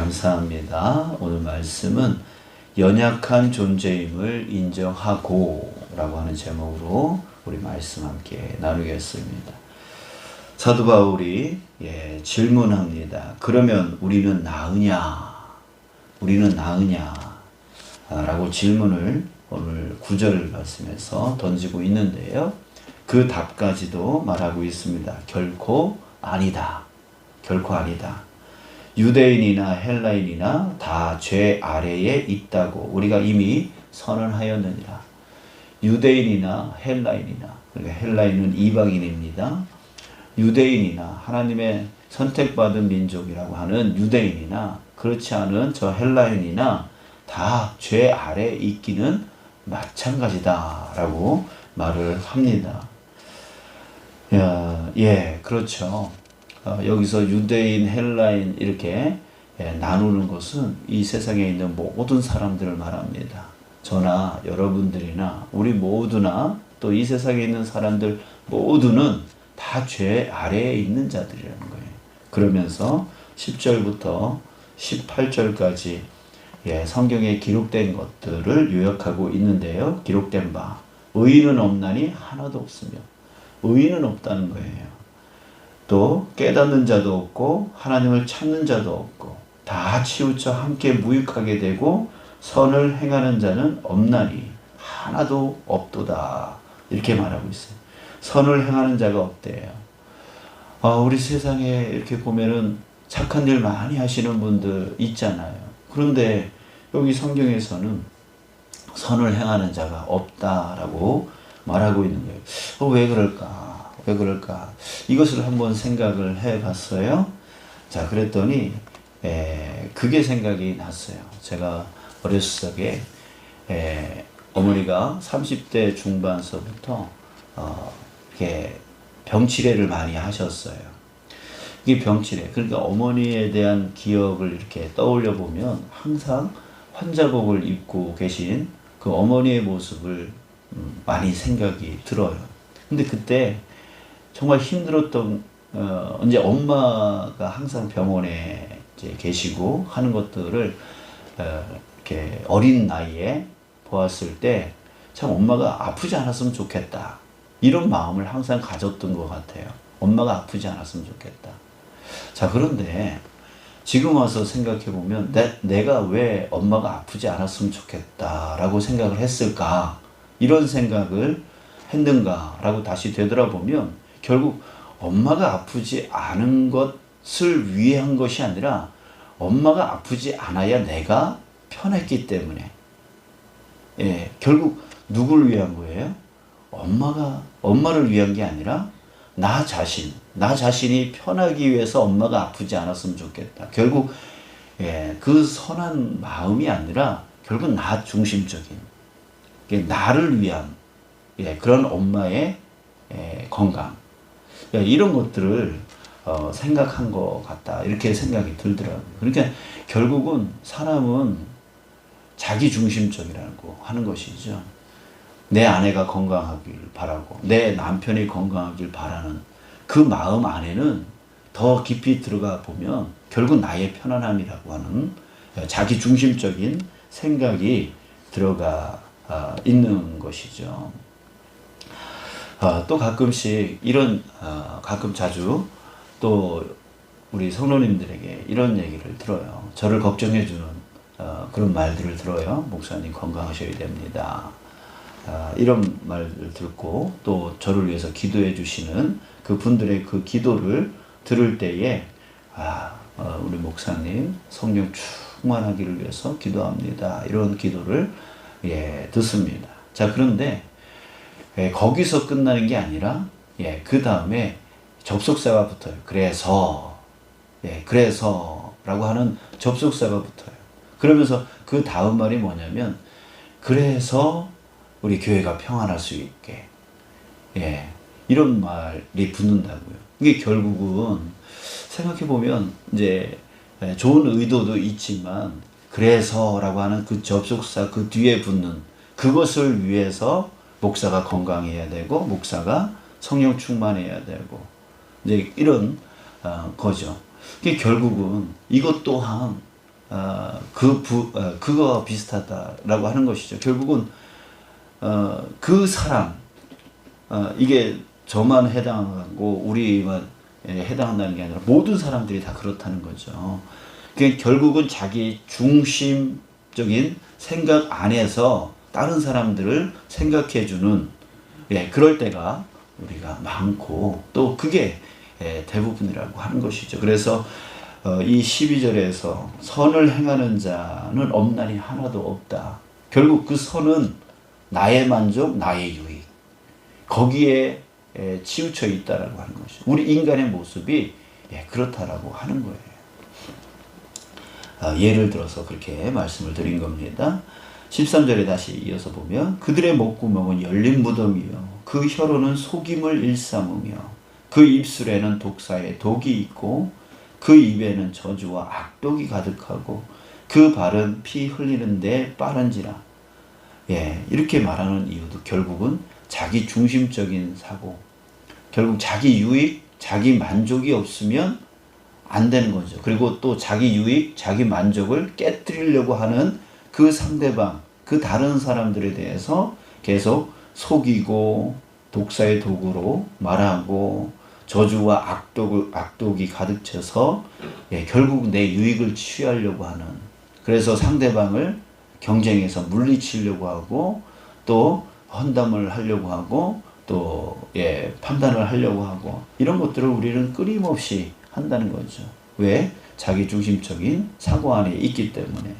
감사합니다. 오늘 말씀은 연약한 존재임을 인정하고 라고 하는 제목으로 우리 말씀 함께 나누겠습니다. 사도 바울이 질문합니다. 그러면 우리는 나으냐? 우리는 나으냐? 라고 질문을 오늘 9절 말씀에서 던지고 있는데요. 그 답까지도 말하고 있습니다. 결코 아니다. 결코 아니다. 유대인이나 헬라인이나 다 죄 아래에 있다고 우리가 이미 선언하였느니라. 유대인이나 헬라인이나, 그러니까 헬라인은 이방인입니다. 유대인이나 하나님의 선택받은 민족이라고 하는 유대인이나 그렇지 않은 저 헬라인이나 다 죄 아래에 있기는 마찬가지다라고 말을 합니다. 그렇죠. 여기서 유대인, 헬라인 이렇게 나누는 것은 이 세상에 있는 모든 사람들을 말합니다. 저나 여러분들이나 우리 모두나 또 이 세상에 있는 사람들 모두는 다 죄 아래에 있는 자들이라는 거예요. 그러면서 10절부터 18절까지 성경에 기록된 것들을 요약하고 있는데요. 기록된 바 의인은 없나니 하나도 없으며 의인은 없다는 거예요. 또 깨닫는 자도 없고 하나님을 찾는 자도 없고 다 치우쳐 함께 무익하게 되고 선을 행하는 자는 없나니 하나도 없도다. 이렇게 말하고 있어요. 선을 행하는 자가 없대요. 우리 세상에 이렇게 보면은 착한 일 많이 하시는 분들 있잖아요. 그런데 여기 성경에서는 선을 행하는 자가 없다라고 말하고 있는 거예요. 왜 그럴까? 왜 그럴까? 이것을 한번 생각을 해 봤어요. 자, 그랬더니, 그게 생각이 났어요. 제가 어렸을 적에, 어머니가 30대 중반서부터, 이렇게 병치레를 많이 하셨어요. 이게 병치레. 그러니까 어머니에 대한 기억을 이렇게 떠올려 보면 항상 환자복을 입고 계신 그 어머니의 모습을 많이 생각이 들어요. 근데 그때 정말 힘들었던, 이제 엄마가 항상 병원에 이제 계시고 하는 것들을, 이렇게 어린 나이에 보았을 때 참 엄마가 아프지 않았으면 좋겠다. 이런 마음을 항상 가졌던 것 같아요. 엄마가 아프지 않았으면 좋겠다. 자, 그런데 지금 와서 생각해 보면 내가 왜 엄마가 아프지 않았으면 좋겠다라고 생각을 했을까? 이런 생각을 했는가라고 다시 되돌아보면 결국 엄마가 아프지 않은 것을 위해 한 것이 아니라 엄마가 아프지 않아야 내가 편했기 때문에 결국 누구를 위한 거예요? 엄마를 위한 게 아니라 나 자신이 편하기 위해서 엄마가 아프지 않았으면 좋겠다. 결국 그 선한 마음이 아니라 결국 나 중심적인 나를 위한 그런 엄마의 건강 이런 것들을 생각한 것 같다. 이렇게 생각이 들더라고요. 그러니까 결국은 사람은 자기 중심적이라고 하는 것이죠. 내 아내가 건강하길 바라고 내 남편이 건강하길 바라는 그 마음 안에는 더 깊이 들어가 보면 결국 나의 편안함이라고 하는 자기 중심적인 생각이 들어가 있는 것이죠. 또 가끔씩 이런 가끔 자주 또 우리 성도님들에게 이런 얘기를 들어요. 저를 걱정해 주는 그런 말들을 들어요. 목사님 건강하셔야 됩니다. 이런 말을 듣고 또 저를 위해서 기도해 주시는 그 분들의 그 기도를 들을 때에 우리 목사님 성령 충만하기를 위해서 기도합니다. 이런 기도를 듣습니다. 자, 그런데 거기서 끝나는 게 아니라 그 다음에 접속사가 붙어요. 그래서라고 하는 접속사가 붙어요. 그러면서 그 다음 말이 뭐냐면 그래서 우리 교회가 평안할 수 있게 이런 말이 붙는다고요. 이게 결국은 생각해 보면 이제 좋은 의도도 있지만 그래서라고 하는 그 접속사 그 뒤에 붙는 그것을 위해서 목사가 건강해야 되고 목사가 성령 충만해야 되고 이제 이런 거죠. 이게 결국은 이것 또한 그거와 비슷하다라고 하는 것이죠. 결국은 그 사람, 이게 저만 해당하고 우리만 해당한다는 게 아니라 모든 사람들이 다 그렇다는 거죠. 그러니까 결국은 자기 중심적인 생각 안에서 다른 사람들을 생각해주는, 그럴 때가 우리가 많고 또 그게 대부분이라고 하는 것이죠. 그래서 이 12절에서 선을 행하는 자는 없나니 하나도 없다. 결국 그 선은 나의 만족, 나의 유익, 거기에 치우쳐 있다라고 하는 것이죠. 우리 인간의 모습이 그렇다라고 하는 거예요. 예를 들어서 그렇게 말씀을 드린 겁니다. 13절에 다시 이어서 보면 그들의 목구멍은 열린 무덤이요 그 혀로는 속임을 일삼으며 그 입술에는 독사의 독이 있고 그 입에는 저주와 악독이 가득하고 그 발은 피 흘리는데 빠른지라. 이렇게 말하는 이유도 결국은 자기 중심적인 사고, 결국 자기 유익, 자기 만족이 없으면 안 되는 거죠. 그리고 또 자기 유익, 자기 만족을 깨뜨리려고 하는 그 상대방, 그 다른 사람들에 대해서 계속 속이고 독사의 도구로 말하고 저주와 악독이 가득 차서 결국 내 유익을 취하려고 하는, 그래서 상대방을 경쟁에서 물리치려고 하고 또 헌담을 하려고 하고 또 판단을 하려고 하고 이런 것들을 우리는 끊임없이 한다는 거죠. 왜? 자기 중심적인 사고 안에 있기 때문에.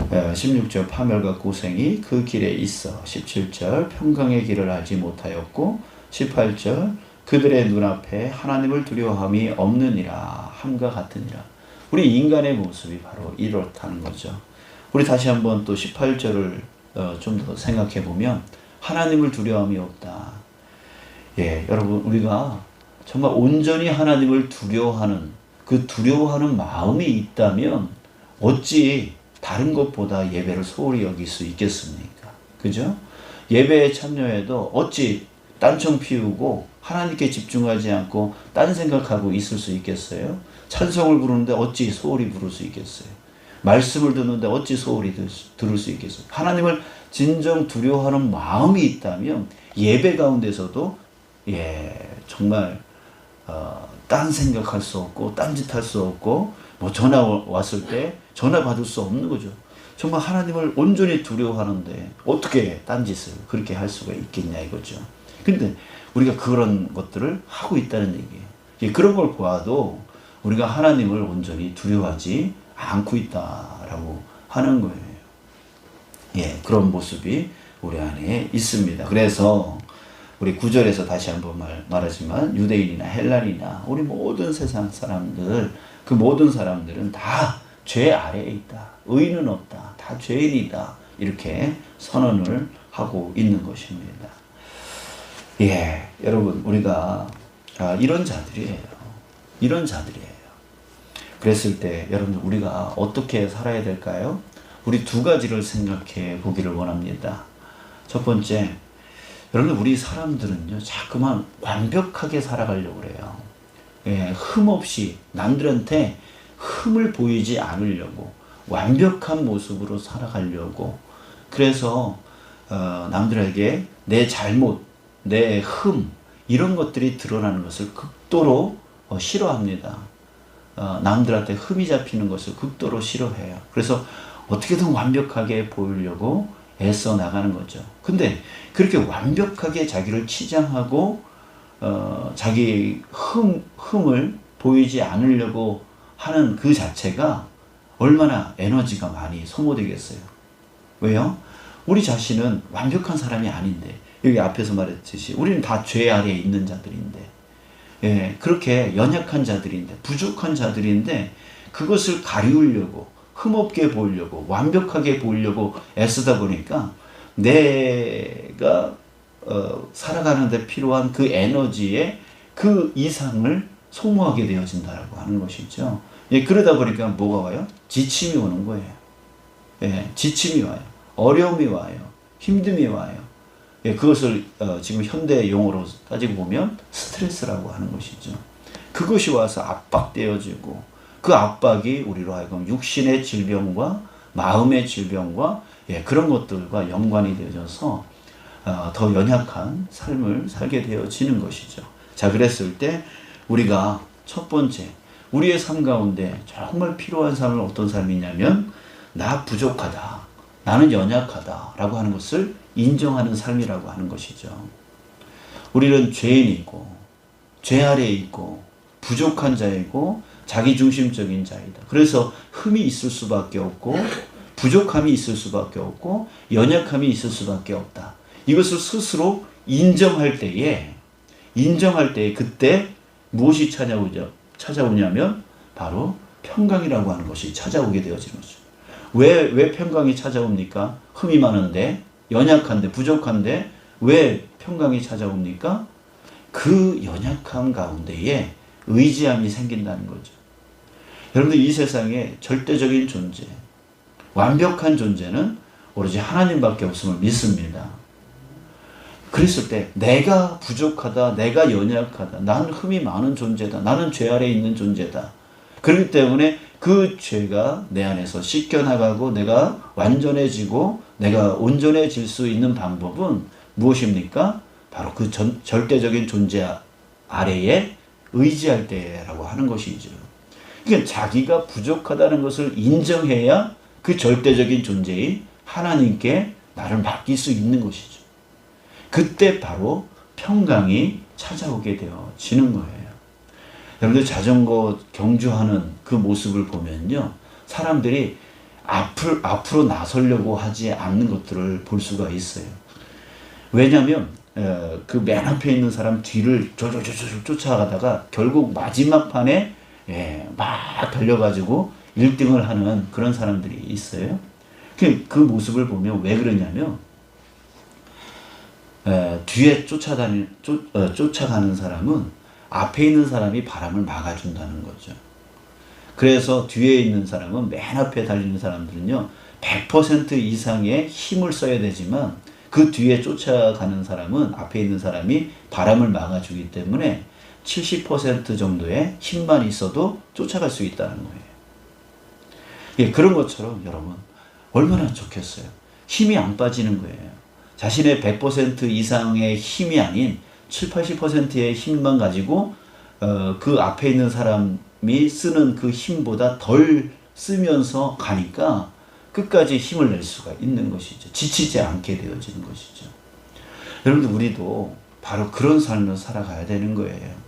16절 파멸과 고생이 그 길에 있어. 17절 평강의 길을 알지 못하였고 18절 그들의 눈앞에 하나님을 두려워함이 없느니라 함과 같으니라. 우리 인간의 모습이 바로 이렇다는 거죠. 우리 다시 한번 또 18절을 좀 더 생각해 보면 하나님을 두려워함이 없다. 여러분 우리가 정말 온전히 하나님을 두려워하는 그 두려워하는 마음이 있다면 어찌 다른 것보다 예배를 소홀히 여길 수 있겠습니까? 그죠? 예배에 참여해도 어찌 딴청 피우고 하나님께 집중하지 않고 딴 생각하고 있을 수 있겠어요? 찬송을 부르는데 어찌 소홀히 부를 수 있겠어요? 말씀을 듣는데 어찌 소홀히 들을 수 있겠어요? 하나님을 진정 두려워하는 마음이 있다면 예배 가운데서도 정말 딴 생각할 수 없고 딴짓 할 수 없고 뭐 전화 왔을 때 전화 받을 수 없는 거죠. 정말 하나님을 온전히 두려워하는데 어떻게 딴짓을 그렇게 할 수가 있겠냐 이거죠. 근데 우리가 그런 것들을 하고 있다는 얘기예요. 그런 걸 보아도 우리가 하나님을 온전히 두려워하지 않고 있다라고 하는 거예요. 그런 모습이 우리 안에 있습니다. 그래서 우리 9절에서 다시 한번 말하지만 유대인이나 헬라인이나 우리 모든 세상 사람들, 그 모든 사람들은 다 죄 아래에 있다. 의는 없다. 다 죄인이다. 이렇게 선언을 하고 있는 것입니다. 여러분 우리가 이런 자들이에요. 이런 자들이에요. 그랬을 때 여러분 우리가 어떻게 살아야 될까요? 우리 두 가지를 생각해 보기를 원합니다. 첫 번째, 여러분 우리 사람들은요 자꾸만 완벽하게 살아가려고 그래요. 흠 없이 남들한테 흠을 보이지 않으려고 완벽한 모습으로 살아가려고, 그래서 남들에게 내 잘못, 내 흠 이런 것들이 드러나는 것을 극도로 싫어합니다. 남들한테 흠이 잡히는 것을 극도로 싫어해요. 그래서 어떻게든 완벽하게 보이려고 애써 나가는 거죠. 근데 그렇게 완벽하게 자기를 치장하고 자기 흠을 보이지 않으려고 하는 그 자체가 얼마나 에너지가 많이 소모되겠어요. 왜요? 우리 자신은 완벽한 사람이 아닌데, 여기 앞에서 말했듯이 우리는 다 죄 아래에 있는 자들인데, 그렇게 연약한 자들인데, 부족한 자들인데 그것을 가리우려고 흠없게 보이려고 완벽하게 보이려고 애쓰다 보니까 내가 살아가는 데 필요한 그 에너지의 그 이상을 소모하게 되어진다라고 하는 것이죠. 그러다 보니까 뭐가 와요? 지침이 오는 거예요. 지침이 와요. 어려움이 와요. 힘듦이 와요. 그것을 지금 현대 용어로 따지고 보면 스트레스라고 하는 것이죠. 그것이 와서 압박되어지고 그 압박이 우리로 하여금 육신의 질병과 마음의 질병과 그런 것들과 연관이 되어져서 더 연약한 삶을 살게 되어지는 것이죠. 자, 그랬을 때 우리가 첫 번째 우리의 삶 가운데 정말 필요한 삶은 어떤 삶이냐면 나 부족하다, 나는 연약하다 라고 하는 것을 인정하는 삶이라고 하는 것이죠. 우리는 죄인이고 죄 아래에 있고 부족한 자이고 자기중심적인 자이다. 그래서 흠이 있을 수밖에 없고 부족함이 있을 수밖에 없고 연약함이 있을 수밖에 없다. 이것을 스스로 인정할 때에 그때 무엇이 찾아오냐면 바로 평강이라고 하는 것이 찾아오게 되어지는 거죠. 왜 평강이 찾아옵니까? 흠이 많은데, 연약한데, 부족한데 왜 평강이 찾아옵니까? 그 연약함 가운데에 의지함이 생긴다는 거죠. 여러분들, 이 세상에 절대적인 존재, 완벽한 존재는 오로지 하나님밖에 없음을 믿습니다. 그랬을 때 내가 부족하다, 내가 연약하다, 나는 흠이 많은 존재다, 나는 죄 아래에 있는 존재다. 그렇기 때문에 그 죄가 내 안에서 씻겨나가고 내가 완전해지고 내가 온전해질 수 있는 방법은 무엇입니까? 바로 그 절대적인 존재 아래에 의지할 때라고 하는 것이죠. 그러니까 자기가 부족하다는 것을 인정해야 그 절대적인 존재인 하나님께 나를 맡길 수 있는 것이죠. 그때 바로 평강이 찾아오게 되어지는 거예요. 여러분들, 자전거 경주하는 그 모습을 보면요, 사람들이 앞으로 나서려고 하지 않는 것들을 볼 수가 있어요. 왜냐하면 그 맨 앞에 있는 사람 뒤를 조조조조 쫓아가다가 결국 마지막 판에 막 달려가지고 1등을 하는 그런 사람들이 있어요. 그 모습을 보면 왜 그러냐면 뒤에 쫓아가는 사람은 앞에 있는 사람이 바람을 막아준다는 거죠. 그래서 뒤에 있는 사람은, 맨 앞에 달리는 사람들은요 100% 이상의 힘을 써야 되지만 그 뒤에 쫓아가는 사람은, 앞에 있는 사람이 바람을 막아주기 때문에 70% 정도의 힘만 있어도 쫓아갈 수 있다는 거예요. 그런 것처럼 여러분, 얼마나 좋겠어요. 힘이 안 빠지는 거예요. 자신의 100% 이상의 힘이 아닌 7, 80%의 힘만 가지고 그 앞에 있는 사람이 쓰는 그 힘보다 덜 쓰면서 가니까 끝까지 힘을 낼 수가 있는 것이죠. 지치지 않게 되어지는 것이죠. 여러분들, 우리도 바로 그런 삶을 살아가야 되는 거예요.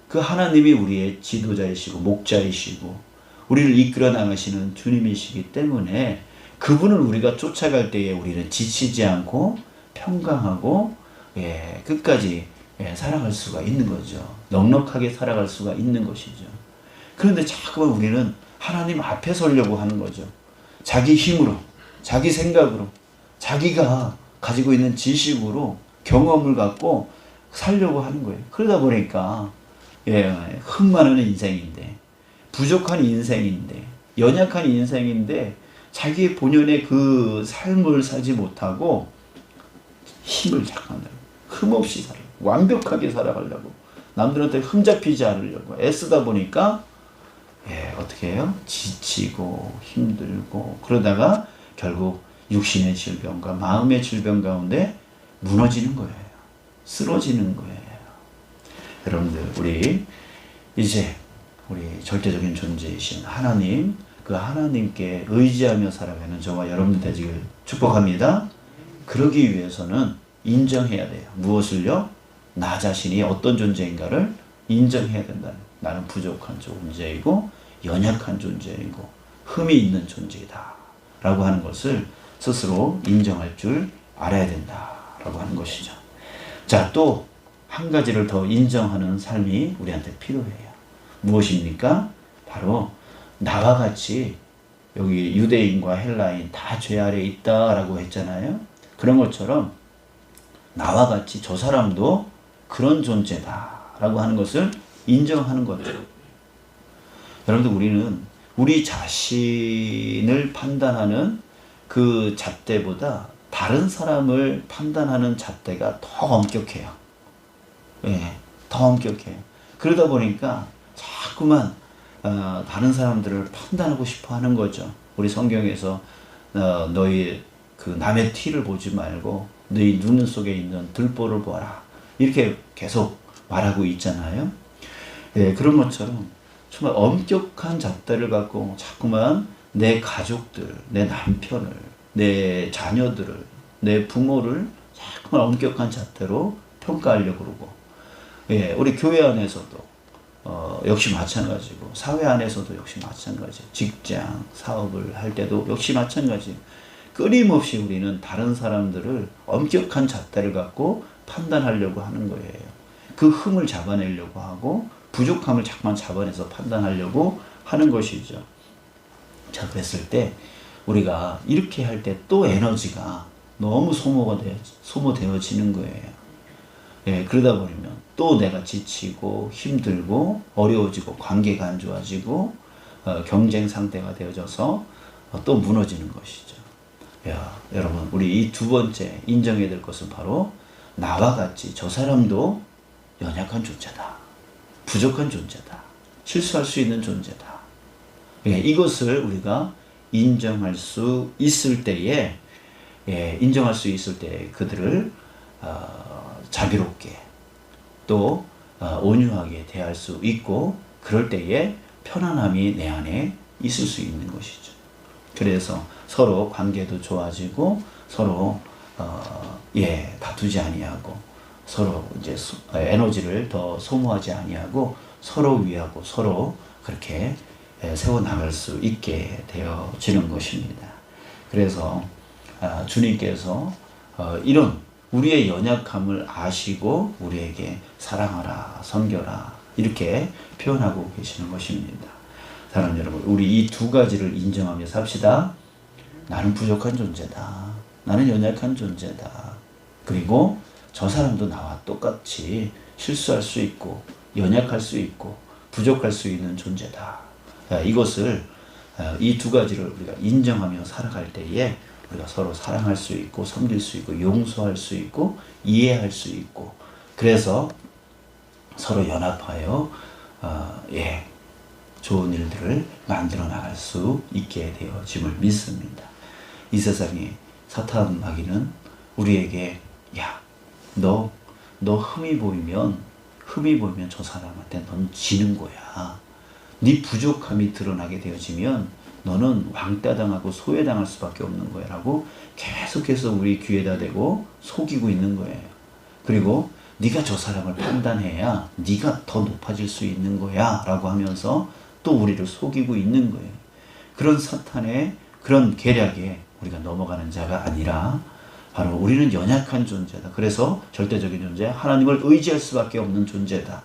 그 하나님이 우리의 지도자이시고 목자이시고 우리를 이끌어 나가시는 주님이시기 때문에 그분을 우리가 쫓아갈 때에 우리는 지치지 않고 평강하고 끝까지 살아갈 수가 있는 거죠. 넉넉하게 살아갈 수가 있는 것이죠. 그런데 자꾸만 우리는 하나님 앞에 서려고 하는 거죠. 자기 힘으로, 자기 생각으로, 자기가 가지고 있는 지식으로, 경험을 갖고 살려고 하는 거예요. 그러다 보니까 흠 많은 인생인데, 부족한 인생인데, 연약한 인생인데 자기의 본연의 그 삶을 살지 못하고 힘을 잠깐 흠없이 살아요. 완벽하게 살아가려고, 남들한테 흠잡히지 않으려고 애쓰다 보니까 어떻게 해요? 지치고 힘들고 그러다가 결국 육신의 질병과 마음의 질병 가운데 무너지는 거예요. 쓰러지는 거예요. 여러분들, 이제 우리 절대적인 존재이신 하나님, 그 하나님께 의지하며 살아가는 저와 여러분들 되시길 축복합니다. 그러기 위해서는 인정해야 돼요. 무엇을요? 나 자신이 어떤 존재인가를 인정해야 된다. 나는 부족한 존재이고 연약한 존재이고 흠이 있는 존재이다 라고 하는 것을 스스로 인정할 줄 알아야 된다 라고 하는 것이죠. 자, 또 한 가지를 더 인정하는 삶이 우리한테 필요해요. 무엇입니까? 바로 나와 같이, 여기 유대인과 헬라인 다 죄 아래에 있다라고 했잖아요. 그런 것처럼 나와 같이 저 사람도 그런 존재다라고 하는 것을 인정하는 거죠. 여러분들, 우리는 우리 자신을 판단하는 그 잣대보다 다른 사람을 판단하는 잣대가 더 엄격해요. 더 엄격해요. 그러다 보니까 자꾸만 다른 사람들을 판단하고 싶어 하는 거죠. 우리 성경에서 너희 그 남의 티를 보지 말고 너희 눈 속에 있는 들보를 보아라. 이렇게 계속 말하고 있잖아요. 예, 그런 것처럼 정말 엄격한 잣대를 갖고 자꾸만 내 가족들, 내 남편을, 내 자녀들을, 내 부모를 자꾸만 엄격한 잣대로 평가하려고 그러고, 예, 우리 교회 안에서도 역시 마찬가지고, 사회 안에서도 역시 마찬가지, 직장, 사업을 할 때도 역시 마찬가지. 끊임없이 우리는 다른 사람들을 엄격한 잣대를 갖고 판단하려고 하는 거예요. 그 흠을 잡아내려고 하고 부족함을 자꾸만 잡아내서 판단하려고 하는 것이죠. 자, 그랬을 때 우리가 이렇게 할 때 또 에너지가 너무 소모되어지는 거예요. 예, 그러다 보면 또 내가 지치고 힘들고 어려워지고 관계가 안 좋아지고 경쟁 상태가 되어져서 또 무너지는 것이죠. 야, 여러분, 우리 이 두 번째 인정해야 될 것은 바로 나와 같이 저 사람도 연약한 존재다. 부족한 존재다. 실수할 수 있는 존재다. 예, 이것을 우리가 인정할 수 있을 때에, 인정할 수 있을 때 그들을 자비롭게 또 온유하게 대할 수 있고, 그럴 때에 편안함이 내 안에 있을 수 있는 것이죠. 그래서 서로 관계도 좋아지고 서로 다투지 아니하고 서로 이제 에너지를 더 소모하지 아니하고 서로 위하고 서로 그렇게 세워 나갈 수 있게 되어지는 것입니다. 그래서 주님께서 이런 우리의 연약함을 아시고 우리에게 사랑하라, 섬겨라 이렇게 표현하고 계시는 것입니다. 사랑하는 여러분, 우리 이 두 가지를 인정하며 삽시다. 나는 부족한 존재다. 나는 연약한 존재다. 그리고 저 사람도 나와 똑같이 실수할 수 있고 연약할 수 있고 부족할 수 있는 존재다. 이것을 이 두 가지를 우리가 인정하며 살아갈 때에 우리가 서로 사랑할 수 있고 섬길 수 있고 용서할 수 있고 이해할 수 있고, 그래서 서로 연합하여 좋은 일들을 만들어 나갈 수 있게 되어짐을 믿습니다. 이 세상에 사탄 마귀는 우리에게 너 흠이 보이면 저 사람한테 넌 지는 거야. 네 부족함이 드러나게 되어지면 너는 왕따 당하고 소외당할 수밖에 없는 거야 라고 계속해서 우리 귀에다 대고 속이고 있는 거예요. 그리고 네가 저 사람을 판단해야 네가 더 높아질 수 있는 거야 라고 하면서 또 우리를 속이고 있는 거예요. 그런 사탄의 그런 계략에 우리가 넘어가는 자가 아니라 바로 우리는 연약한 존재다. 그래서 절대적인 존재, 하나님을 의지할 수밖에 없는 존재다.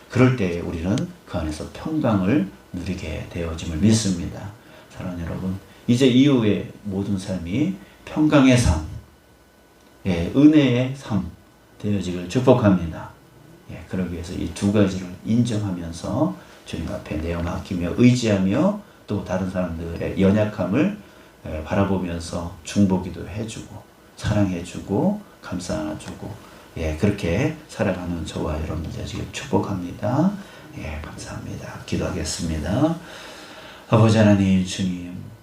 그럴 때 우리는 그 안에서 평강을 누리게 되어짐을 믿습니다. 사랑하는 여러분, 이제 이후의 모든 삶이 평강의 삶, 은혜의 삶 되어지길 축복합니다. 그러기 위해서 이 두 가지를 인정하면서 주님 앞에 내어 맡기며 의지하며 또 다른 사람들의 연약함을 바라보면서 중보기도 해주고 사랑해주고 감싸 안아주고 그렇게 살아가는 저와 여러분들 되시길 축복합니다. 감사합니다. 기도하겠습니다. 아버지 하나님, 주님,